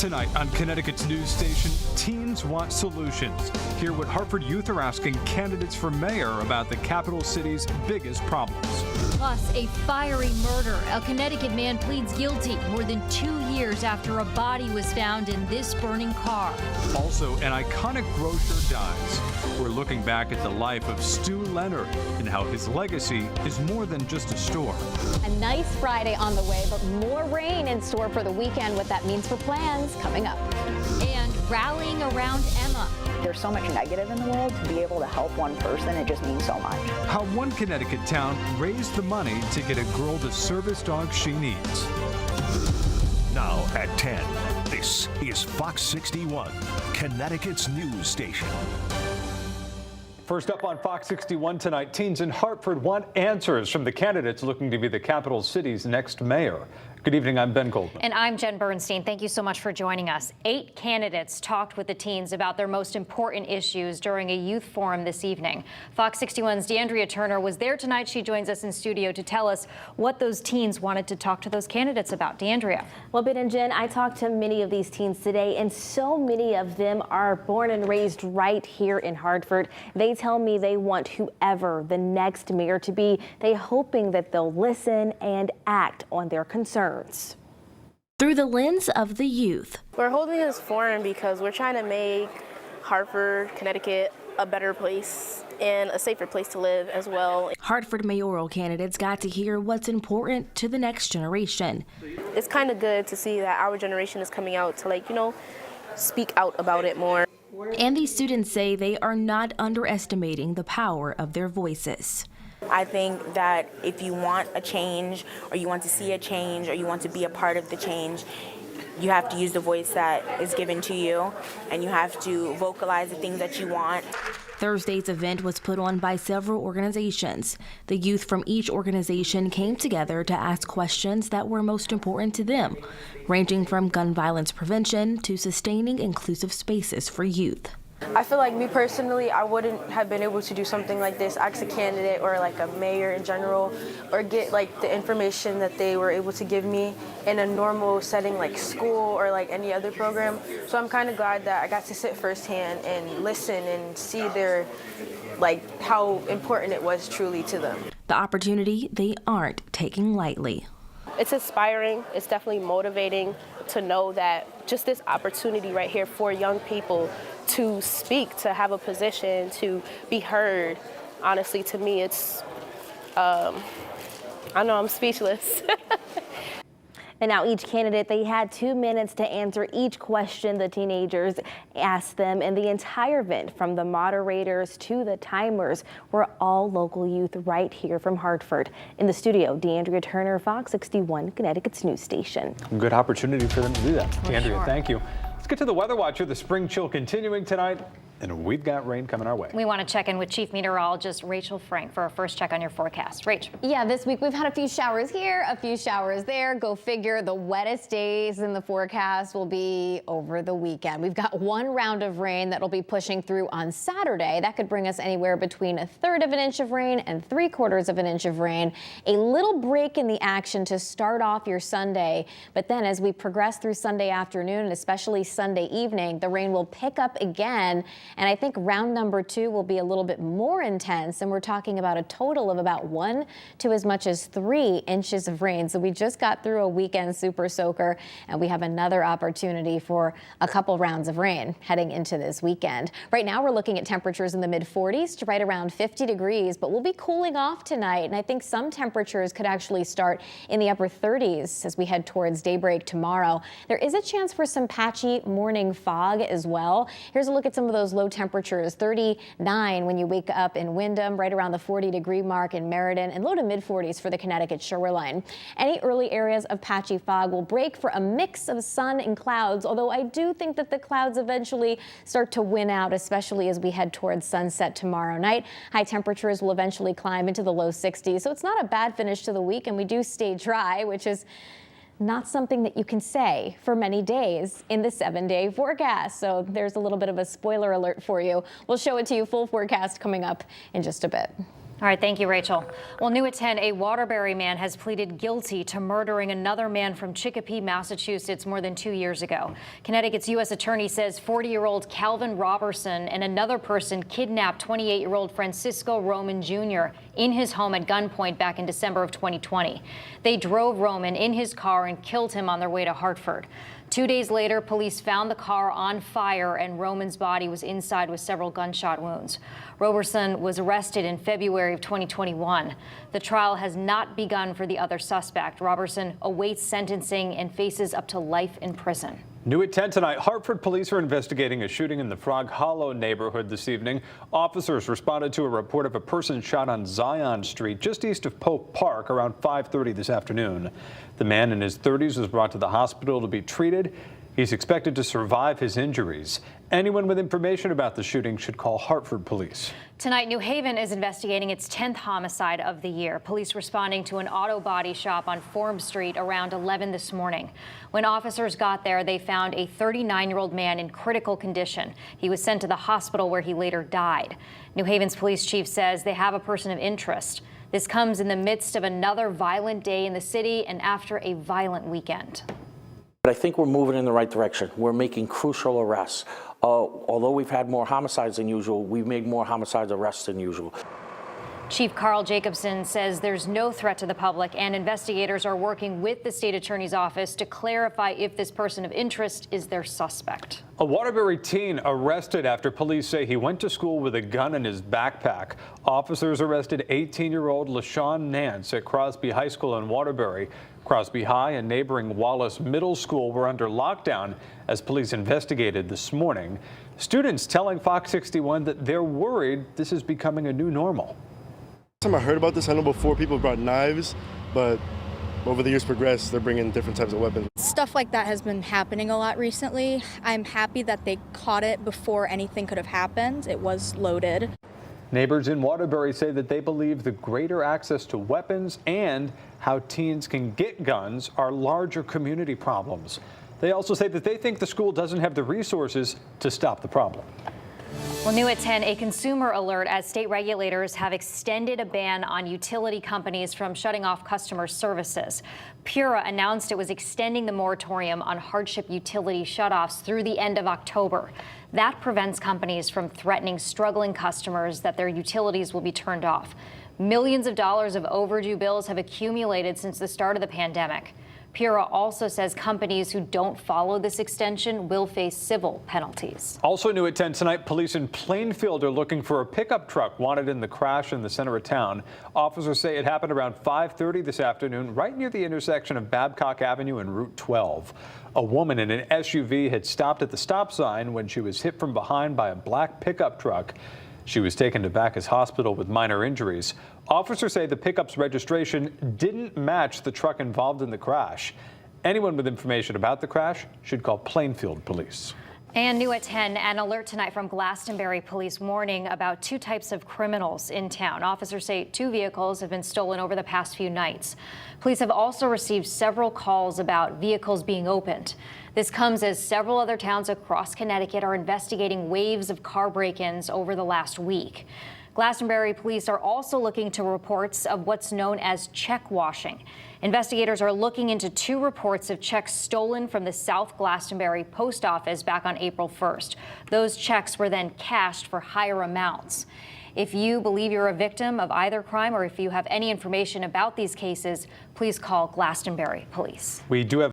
Tonight on Connecticut's news station, teens want solutions. Hear what Hartford youth are asking candidates for mayor about the capital city's biggest problems. Plus, a fiery murder. A Connecticut man pleads guilty more than 2 years after a body was found in this burning car. Also, an iconic grocer dies. We're looking back at the life of Stu Leonard and how his legacy is more than just a store. A nice Friday on the way, but more rain in store for the weekend. What that means for plans coming up. And rallying around Emma. There's so much negative in the world. To be able to help one person, it just means so much. How one Connecticut town raised the money to get a girl the service dog she needs. Now at 10, this is Fox 61, Connecticut's news station. First up on Fox 61 tonight, teens in Hartford want answers from the candidates looking to be the capital city's next mayor. Good evening, I'm Ben Goldman. And I'm Jen Bernstein. Thank you so much for joining us. 8 candidates talked with the teens about their most important issues during a youth forum this evening. Fox 61's DeAndrea Turner was there tonight. She joins us in studio to tell us what those teens wanted to talk to those candidates about. DeAndrea. Well, Ben and Jen, I talked to many of these teens today, and so many of them are born and raised right here in Hartford. They tell me they want whoever the next mayor to be. They hoping that they'll listen and act on their concerns. Through the lens of the youth. We're holding this forum because we're trying to make Hartford, Connecticut a better place and a safer place to live as well. Hartford mayoral candidates got to hear what's important to the next generation. It's kind of good to see that our generation is coming out to, speak out about it more. And these students say they are not underestimating the power of their voices. I think that if you want a change, or you want to see a change, or you want to be a part of the change, you have to use the voice that is given to you, and you have to vocalize the things that you want. Thursday's event was put on by several organizations. The youth from each organization came together to ask questions that were most important to them, ranging from gun violence prevention to sustaining inclusive spaces for youth. I feel like me personally, I wouldn't have been able to do something like this, ask a candidate or like a mayor in general, or get like the information that they were able to give me in a normal setting like school or like any other program. So I'm kind of glad that I got to sit firsthand and listen and see their, how important it was truly to them. The opportunity they aren't taking lightly. It's inspiring, it's definitely motivating to know that just this opportunity right here for young people to speak, to have a position, to be heard. Honestly, to me, it's, I know I'm speechless. And now each candidate, they had 2 minutes to answer each question the teenagers asked them, and the entire event, from the moderators to the timers, were all local youth right here from Hartford. In the studio, DeAndrea Turner, Fox 61, Connecticut's news station. Good opportunity for them to do that. DeAndrea, sure. Thank you. Let's get to the weather watch. The spring chill continuing tonight, and we've got rain coming our way. We want to check in with Chief Meteorologist Rachel Frank for our first check on your forecast. Rach. Yeah, this week we've had a few showers here, a few showers there. Go figure, the wettest days in the forecast will be over the weekend. We've got one round of rain that'll be pushing through on Saturday. That could bring us anywhere between 1/3 of an inch of rain and 3/4 of an inch of rain. A little break in the action to start off your Sunday, but then as we progress through Sunday afternoon and especially Sunday evening, the rain will pick up again. And I think round number 2 will be a little bit more intense, and we're talking about a total of about 1 to as much as 3 inches of rain. So we just got through a weekend super soaker, and we have another opportunity for a couple rounds of rain heading into this weekend. Right now we're looking at temperatures in the mid-40s to right around 50 degrees, but we'll be cooling off tonight, and I think some temperatures could actually start in the upper 30s as we head towards daybreak tomorrow. There is a chance for some patchy morning fog as well. Here's a look at some of those low temperatures. 39 when you wake up in Windham, right around the 40-degree mark in Meriden, and low to mid-40s for the Connecticut shoreline. Any early areas of patchy fog will break for a mix of sun and clouds, although I do think that the clouds eventually start to win out, especially as we head towards sunset tomorrow night. High temperatures will eventually climb into the low 60s, so it's not a bad finish to the week, and we do stay dry, which is not something that you can say for many days in the 7-day forecast. So there's a little bit of a spoiler alert for you. We'll show it to you full forecast coming up in just a bit. All right, thank you, Rachel. Well, new at 10, a Waterbury man has pleaded guilty to murdering another man from Chicopee, Massachusetts, more than 2 years ago. Connecticut's U.S. attorney says 40-year-old Calvin Robertson and another person kidnapped 28-year-old Francisco Roman Jr. in his home at gunpoint back in December of 2020. They drove Roman in his car and killed him on their way to Hartford. 2 days later, police found the car on fire and Roman's body was inside with several gunshot wounds. Robertson was arrested in February of 2021. The trial has not begun for the other suspect. Robertson awaits sentencing and faces up to life in prison. New at 10 tonight, Hartford police are investigating a shooting in the Frog Hollow neighborhood this evening. Officers responded to a report of a person shot on Zion Street just east of Pope Park around 5:30 this afternoon. The man in his 30s was brought to the hospital to be treated. He's expected to survive his injuries. Anyone with information about the shooting should call Hartford police. Tonight, New Haven is investigating its 10th homicide of the year. Police responding to an auto body shop on Forum Street around 11 this morning. When officers got there, they found a 39-year-old man in critical condition. He was sent to the hospital where he later died. New Haven's police chief says they have a person of interest. This comes in the midst of another violent day in the city and after a violent weekend. But I think we're moving in the right direction. We're making crucial arrests. Although we've had more homicides than usual, we've made more homicide arrests than usual. Chief Carl Jacobson says there's no threat to the public, and investigators are working with the state attorney's office to clarify if this person of interest is their suspect. A Waterbury teen arrested after police say he went to school with a gun in his backpack. Officers arrested 18-year-old LaShawn Nance at Crosby High School in Waterbury. Crosby High and neighboring Wallace Middle School were under lockdown as police investigated this morning. Students telling Fox 61 that they're worried this is becoming a new normal. Time I heard about this, I know before people brought knives, but over the years progressed, they're bringing different types of weapons. Stuff like that has been happening a lot recently. I'm happy that they caught it before anything could have happened. It was loaded. Neighbors in Waterbury say that they believe the greater access to weapons and how teens can get guns are larger community problems. They also say that they think the school doesn't have the resources to stop the problem. Well, new at 10, a consumer alert as state regulators have extended a ban on utility companies from shutting off customer services. Pura announced it was extending the moratorium on hardship utility shutoffs through the end of October. That prevents companies from threatening struggling customers that their utilities will be turned off. Millions of dollars of overdue bills have accumulated since the start of the pandemic. Pura also says companies who don't follow this extension will face civil penalties. Also new at 10 tonight, police in Plainfield are looking for a pickup truck wanted in the crash in the center of town. Officers say it happened around 5:30 this afternoon, right near the intersection of Babcock Avenue and Route 12. A woman in an SUV had stopped at the stop sign when she was hit from behind by a black pickup truck. She was taken to Bacchus Hospital with minor injuries. Officers say the pickup's registration didn't match the truck involved in the crash. Anyone with information about the crash should call Plainfield Police. And new at 10, an alert tonight from Glastonbury Police warning about two types of criminals in town. Officers say 2 vehicles have been stolen over the past few nights. Police have also received several calls about vehicles being opened. This comes as several other towns across Connecticut are investigating waves of car break-ins over the last week. Glastonbury police are also looking to reports of what's known as check washing. Investigators are looking into 2 reports of checks stolen from the South Glastonbury post office back on April 1st. Those checks were then cashed for higher amounts. If you believe you're a victim of either crime or if you have any information about these cases, please call Glastonbury Police. We do have